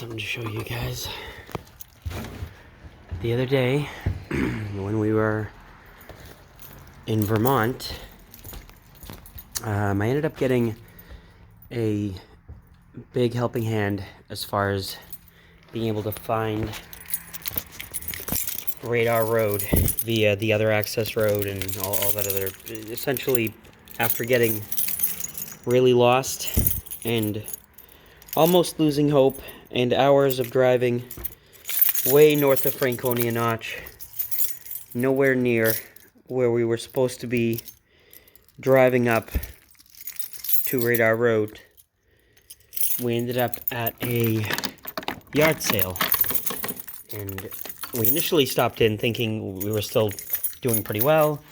something to show you guys. The other day, when we were in Vermont, I ended up getting a big helping hand as far as being able to find Radar Road via the other access road and all that other. Essentially, after getting really lost and almost losing hope and hours of driving way north of Franconia Notch, nowhere near where we were supposed to be driving up to Radar Road, we ended up at a yard sale. And we initially stopped in thinking we were still doing pretty well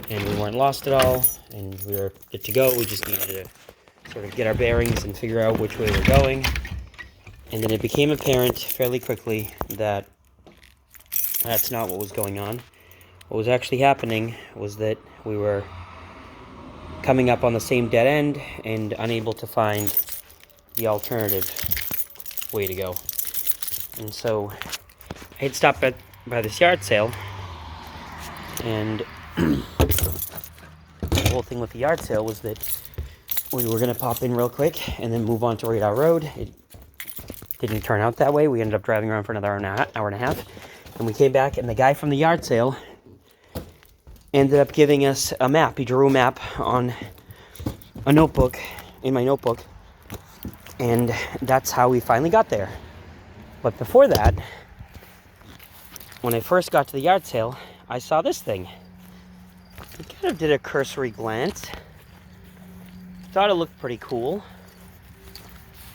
and we weren't lost at all and we were good to go. We just needed to sort of get our bearings and figure out which way we're going. And then it became apparent fairly quickly that that's not what was going on. What was actually happening was that we were coming up on the same dead end and unable to find the alternative way to go. And so I had stopped by this yard sale, and the whole thing with the yard sale was that we were going to pop in real quick and then move on to Radar Road. It didn't turn out that way. We ended up driving around for another hour and a half, and we came back, and the guy from the yard sale ended up giving us a map. He drew a map on a notebook, in my notebook, and that's how we finally got there. But before that, when I first got to the yard sale, I saw this thing. I kind of did a cursory glance. Thought it looked pretty cool.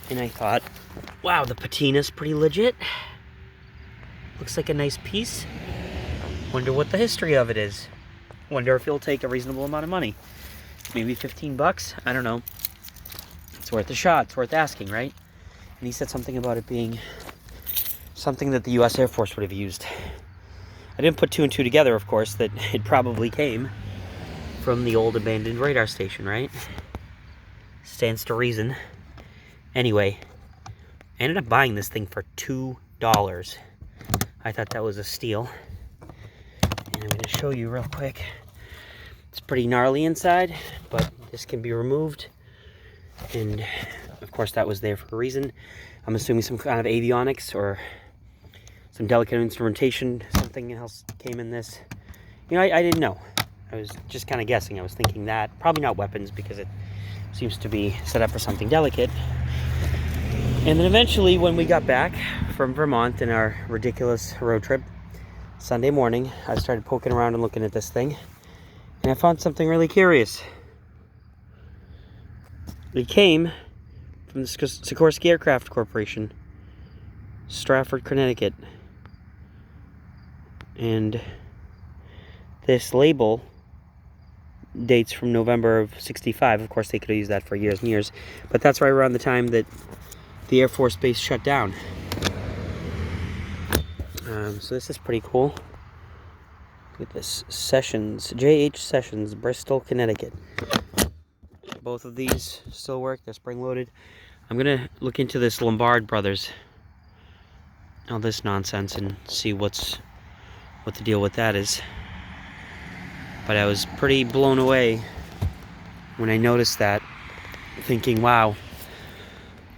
And I thought, wow, the patina's pretty legit. Looks like a nice piece. Wonder what the history of it is. Wonder if it'll take a reasonable amount of money. Maybe 15 bucks? I don't know. It's worth a shot. It's worth asking, right? And he said something about it being something that the U.S. Air Force would have used. I didn't put two and two together, of course, that it probably came from the old abandoned radar station, right? Stands to reason. Anyway, I ended up buying this thing for $2. I thought that was a steal. And I'm going to show you real quick. It's pretty gnarly inside, but this can be removed. And, of course, that was there for a reason. I'm assuming some kind of avionics or some delicate instrumentation. Something else came in this. You know, I didn't know. I was just kind of guessing. I was thinking that. Probably not weapons, because it seems to be set up for something delicate. And then eventually, when we got back from Vermont in our ridiculous road trip, Sunday morning, I started poking around and looking at this thing. And I found something really curious. It came from the Sikorsky Aircraft Corporation, Stratford, Connecticut. And this label dates from November of '65. Of course, they could have used that for years and years. But that's right around the time that the Air Force Base shut down. So this is pretty cool. Look at this. Sessions, J.H. Sessions, Bristol, Connecticut. Both of these still work. They're spring-loaded. I'm going to look into this Lombard Brothers, all this nonsense, and see what the deal with that is. But I was pretty blown away when I noticed that, thinking, wow,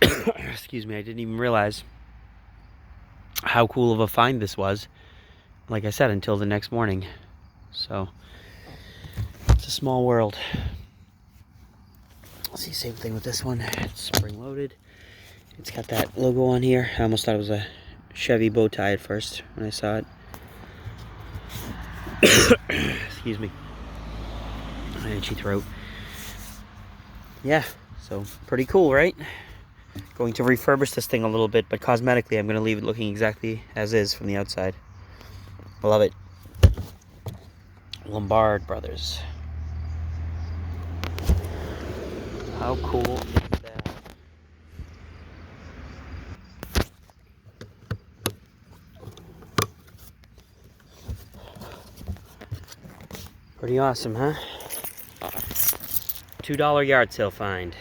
excuse me, I didn't even realize how cool of a find this was, like I said, until the next morning. So, it's a small world. Let's see, same thing with this one. It's spring-loaded. It's got that logo on here. I almost thought it was a Chevy bow tie at first when I saw it. Excuse me. My itchy throat. Yeah, so pretty cool, right? Going to refurbish this thing a little bit, but cosmetically I'm going to leave it looking exactly as is from the outside. I love it. Lombard Brothers. How cool is that? Pretty awesome, huh? $2 yard sale find.